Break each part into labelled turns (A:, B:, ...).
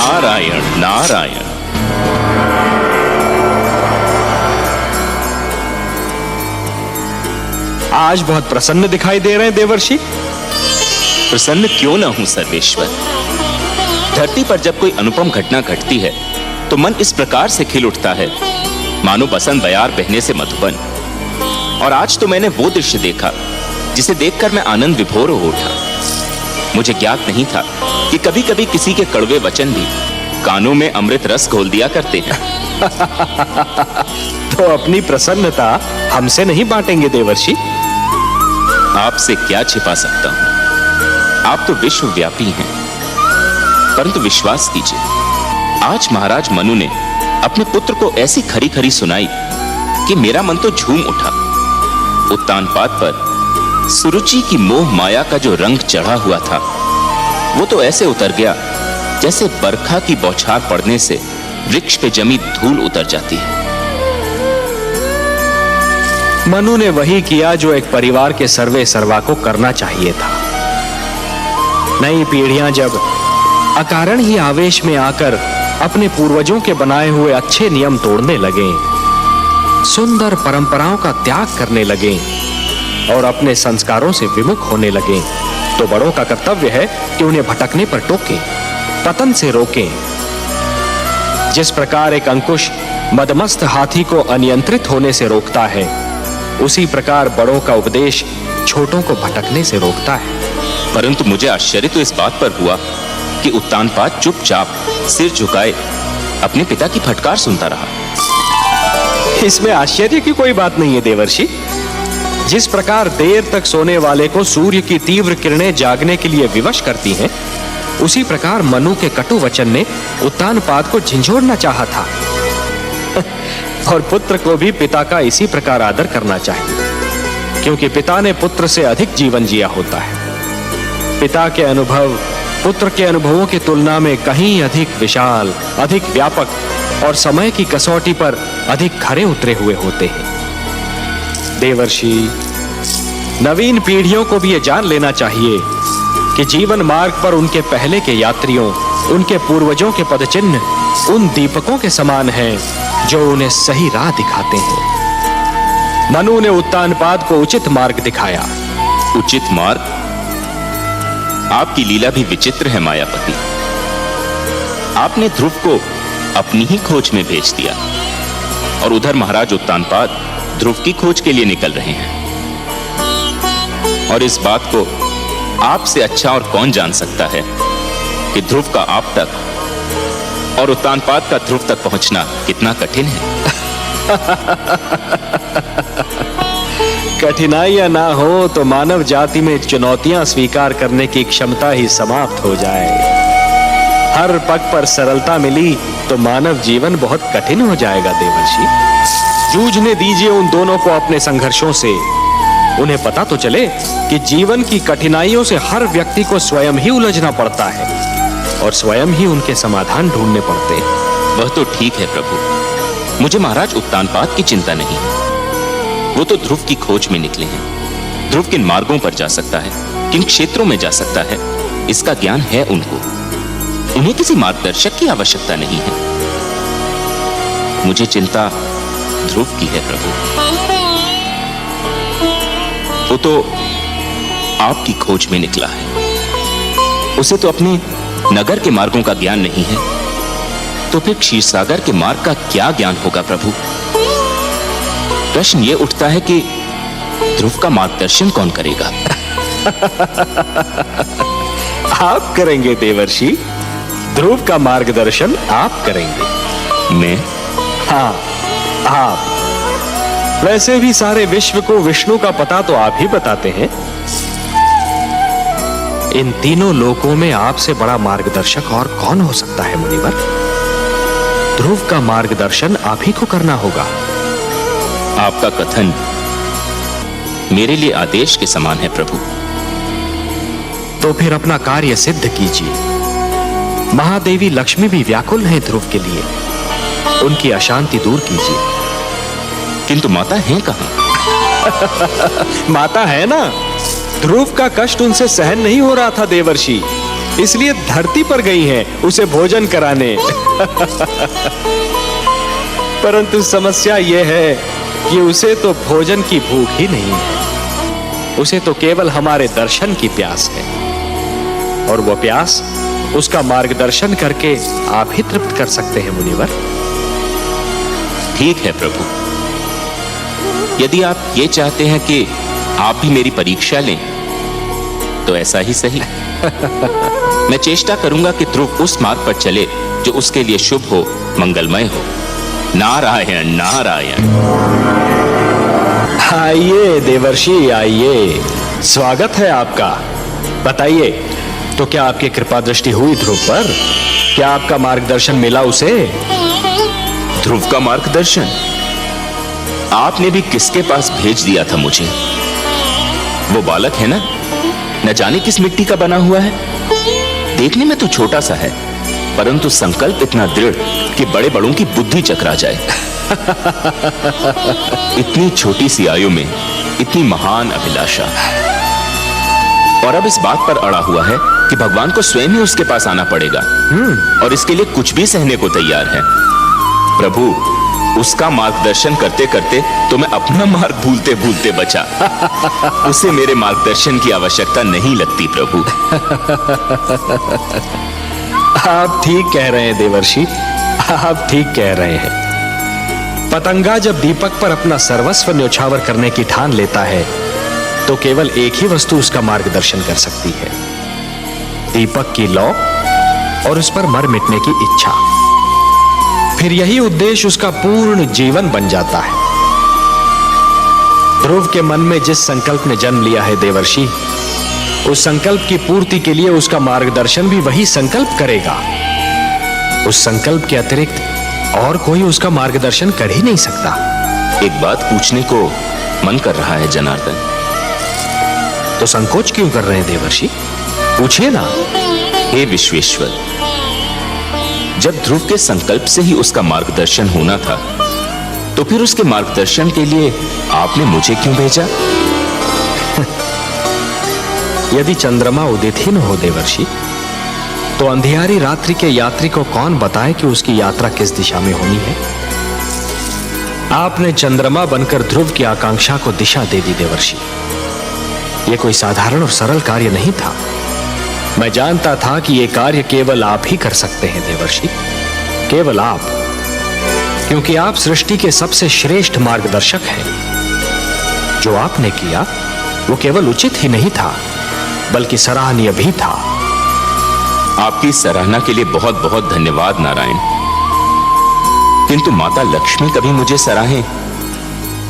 A: नारायण नारायण।
B: आज बहुत प्रसन्न दिखाई दे रहे हैं देवर्षि।
A: प्रसन्न क्यों न हूं सर्वेश्वर। धरती पर जब कोई अनुपम घटना घटती है तो मन इस प्रकार से खिल उठता है मानो बसंत बयार बहने से मधुबन। और आज तो मैंने वो दृश्य देखा जिसे देखकर मैं आनंद विभोर हो उठा। मुझे ज्ञात नहीं था कि कभी कभी किसी के कड़वे वचन भी कानों में अमृत रस घोल दिया करते हैं।
B: तो अपनी प्रसन्नता हमसे नहीं बांटेंगे देवर्षि?
A: आपसे क्या छिपा सकता हूं, आप तो विश्वव्यापी हैं। परंतु विश्वास कीजिए, आज महाराज मनु ने अपने पुत्र को ऐसी खरी खरी सुनाई कि मेरा मन तो झूम उठा। उत्तानपाद पर सुरुचि की मोह माया का जो रंग चढ़ा हुआ था वो तो ऐसे उतर गया जैसे बरखा की बौछार पड़ने से वृक्ष पे जमी धूल उतर जाती है।
B: मनु ने वही किया जो एक परिवार के सर्वे सर्वा को करना चाहिए था। नई पीढ़ियां जब अकारण ही आवेश में आकर अपने पूर्वजों के बनाए हुए अच्छे नियम तोड़ने लगे, सुंदर परंपराओं का त्याग करने लगे और अपने संस्कारों से विमुख होने लगे, तो बड़ों का कर्तव्य है कि उन्हें भटकने पर टोकें, पतन से रोकें। जिस प्रकार एक अंकुश मदमस्त हाथी को अनियंत्रित होने से रोकता है, उसी प्रकार बड़ों का उपदेश छोटों को भटकने से रोकता है।
A: परंतु मुझे आश्चर्य तो इस बात पर हुआ कि उत्तानपाद चुपचाप सिर झुकाए अपने पिता की फटकार सुनता रहा।
B: इसमें आश्चर्य की कोई बात नहीं है देवर्षि। जिस प्रकार देर तक सोने वाले को सूर्य की तीव्र किरणें जागने के लिए विवश करती हैं, उसी प्रकार मनु के कटु वचन ने उत्तानपाद को झंझोड़ना चाहा था। और पुत्र को भी पिता का इसी प्रकार आदर करना चाहिए, क्योंकि पिता ने पुत्र से अधिक जीवन जिया होता है। पिता के अनुभव पुत्र के अनुभवों की तुलना में कहीं अधिक विशाल, अधिक व्यापक और समय की कसौटी पर अधिक खरे उतरे हुए होते हैं। देवर्षि, नवीन पीढ़ियों को भी ये जान लेना चाहिए कि जीवन मार्ग पर उनके पहले के यात्रियों, उनके पूर्वजों के पदचिन्ह उन दीपकों के समान हैं जो उन्हें सही राह दिखाते हैं। मनु ने उत्तानपाद को उचित मार्ग दिखाया।
A: उचित मार्ग? आपकी लीला भी विचित्र है मायापति। आपने ध्रुव को अपनी ही खोज में भेज दिया और उधर महाराज उत्तानपाद ध्रुव की खोज के लिए निकल रहे हैं। और इस बात को आपसे अच्छा और कौन जान सकता है कि ध्रुव का आप तक और उत्तानपाद का ध्रुव तक पहुंचना कितना कठिन है।
B: कठिनाइयां ना हो तो मानव जाति में चुनौतियां स्वीकार करने की क्षमता ही समाप्त हो जाए। हर पग पर सरलता मिली तो मानव जीवन बहुत कठिन हो जाएगा देवर्षि। जूझने दीजिए उन दोनों को अपने संघर्षों से। उन्हें पता तो चले कि जीवन की कठिनाइयों से हर व्यक्ति को स्वयं ही उलझना पड़ता है और स्वयं ही उनके समाधान ढूंढने पड़ते हैं।
A: वह तो ठीक है प्रभु, मुझे महाराज उत्तानपाद की चिंता नहीं है। वो तो ध्रुव की खोज में निकले हैं। ध्रुव किन मार्गों पर जा सकता है, किन क्षेत्रों में जा सकता है, इसका ज्ञान है उनको। उन्हें किसी मार्गदर्शक की आवश्यकता नहीं है। मुझे चिंता ध्रुव की है प्रभु। वो तो आपकी खोज में निकला है। उसे तो अपने नगर के मार्गों का ज्ञान नहीं है, तो फिर क्षीरसागर के मार्ग का क्या ज्ञान होगा प्रभु? प्रश्न ये उठता है कि ध्रुव का मार्गदर्शन कौन करेगा?
B: आप करेंगे देवर्षि। ध्रुव का मार्गदर्शन आप करेंगे।
A: मैं?
B: हाँ, आप। वैसे भी सारे विश्व को विष्णु का पता तो आप ही बताते हैं। इन तीनों लोकों में आपसे बड़ा मार्गदर्शक और कौन हो सकता है मुनिवर? ध्रुव का मार्गदर्शन आप ही को करना होगा।
A: आपका कथन मेरे लिए आदेश के समान है प्रभु।
B: तो फिर अपना कार्य सिद्ध कीजिए। महादेवी लक्ष्मी भी व्याकुल है ध्रुव के लिए। उनकी अशांति दूर कीजिए।
A: किंतु माता है कहां?
B: माता है ना। ध्रुव का कष्ट उनसे सहन नहीं हो रहा था देवर्षि, इसलिए धरती पर गई हैं उसे भोजन कराने। परंतु समस्या यह है कि उसे तो भोजन की भूख ही नहीं है, उसे तो केवल हमारे दर्शन की प्यास है, और वह प्यास उसका मार्गदर्शन करके आप ही तृप्त कर सकते हैं मुनिवर।
A: ठीक है प्रभु, यदि आप ये चाहते हैं कि आप भी मेरी परीक्षा लें तो ऐसा ही सही। मैं चेष्टा करूंगा कि ध्रुव उस मार्ग पर चले जो उसके लिए शुभ हो, मंगलमय हो। नारायण नारायण।
B: आइए देवर्षि आइए, स्वागत है आपका। बताइए, तो क्या आपकी कृपा दृष्टि हुई ध्रुव पर? क्या आपका मार्गदर्शन मिला उसे?
A: ध्रुव का मार्गदर्शन आपने भी किसके पास भेज दिया था मुझे? वो बालक है ना, न जाने किस मिट्टी का बना हुआ है। देखने में तो छोटा सा है, परंतु संकल्प इतना दृढ़ कि बड़े बड़ों की बुद्धि चकरा जाए। इतनी छोटी सी आयु में इतनी महान अभिलाषा, और अब इस बात पर अड़ा हुआ है कि भगवान को स्वयं ही उसके पास आना पड़ेगा, और इसके लिए कुछ भी सहने को तैयार है। प्रभु, उसका मार्गदर्शन करते करते तो मैं अपना मार्ग भूलते भूलते बचा। उसे मेरे मार्गदर्शन की आवश्यकता नहीं लगती प्रभु।
B: आप ठीक कह रहे हैं देवर्षि, आप ठीक कह रहे हैं। पतंगा जब दीपक पर अपना सर्वस्व न्योछावर करने की ठान लेता है तो केवल एक ही वस्तु उसका मार्गदर्शन कर सकती है, दीपक की लौ और उस पर मर मिटने की इच्छा। फिर यही उद्देश्य उसका पूर्ण जीवन बन जाता है। ध्रुव के मन में जिस संकल्प ने जन्म लिया है देवर्षि, उस संकल्प की पूर्ति के लिए उसका मार्गदर्शन भी वही संकल्प करेगा। उस संकल्प के अतिरिक्त और कोई उसका मार्गदर्शन कर ही नहीं सकता।
A: एक बात पूछने को मन कर रहा है जनार्दन।
B: तो संकोच क्यों कर रहे हैं देवर्षि? पूछिए ना।
A: हे विश्वेश्वर, जब ध्रुव के संकल्प से ही उसका मार्गदर्शन होना था, तो फिर उसके मार्गदर्शन के लिए आपने मुझे क्यों भेजा?
B: यदि चंद्रमा उदित ही न हो देवर्षि, तो अंधियारी रात्रि के यात्री को कौन बताए कि उसकी यात्रा किस दिशा में होनी है? आपने चंद्रमा बनकर ध्रुव की आकांक्षा को दिशा दे दी देवर्षि। यह कोई साधारण और सरल कार्य नहीं था। मैं जानता था कि यह कार्य केवल आप ही कर सकते हैं देवर्षि, केवल आप, क्योंकि आप सृष्टि के सबसे श्रेष्ठ मार्गदर्शक हैं। जो आपने किया वो केवल उचित ही नहीं था, बल्कि सराहनीय भी था।
A: आपकी सराहना के लिए बहुत बहुत धन्यवाद नारायण। किंतु माता लक्ष्मी कभी मुझे सराहे,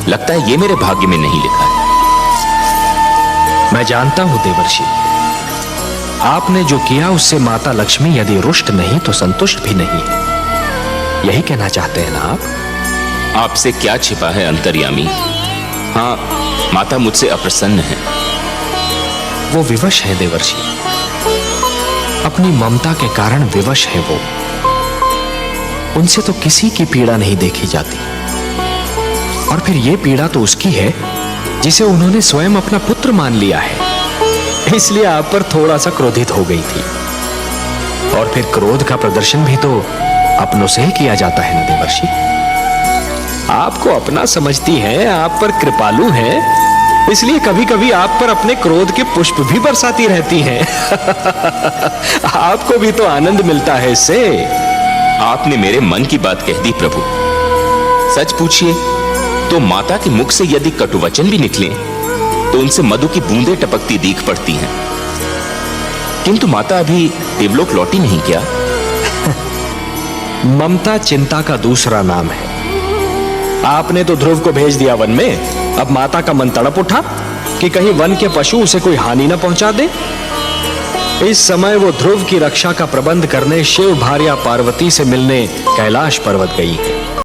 A: लगता है ये मेरे भाग्य में नहीं लिखा है।
B: मैं जानता हूं देवर्षि, आपने जो किया उससे माता लक्ष्मी यदि रुष्ट नहीं तो संतुष्ट भी नहीं है। यही कहना चाहते हैं ना आप?
A: आपसे क्या छिपा है अंतर्यामी। हाँ, माता मुझसे अप्रसन्न है।
B: वो विवश है देवर्षि, अपनी ममता के कारण विवश है वो। उनसे तो किसी की पीड़ा नहीं देखी जाती, और फिर ये पीड़ा तो उसकी है जिसे उन्होंने स्वयं अपना पुत्र मान लिया है। इसलिए आप पर थोड़ा सा क्रोधित हो गई थी, और फिर क्रोध का प्रदर्शन भी तो अपनों से ही किया जाता है ना देवर्षि। आपको अपना समझती हैं, आप पर कृपालु हैं, इसलिए कभी कभी आप पर अपने क्रोध के पुष्प भी बरसाती रहती हैं। आपको भी तो आनंद मिलता है इससे।
A: आपने मेरे मन की बात कह दी प्रभु। सच पूछिए तो माता के मुख से यदि कटुवचन भी निकले तो उनसे मधु की बूंदें टपकती दिख पड़ती हैं। किंतु माता अभी देवलोक लौटी नहीं क्या?
B: ममता चिंता का दूसरा नाम है। आपने तो ध्रुव को भेज दिया वन में, अब माता का मन तड़प उठा कि कहीं वन के पशु उसे कोई हानि न पहुंचा दे। इस समय वो ध्रुव की रक्षा का प्रबंध करने शिव भार्या पार्वती से मिलने कैलाश पर्वत गई है।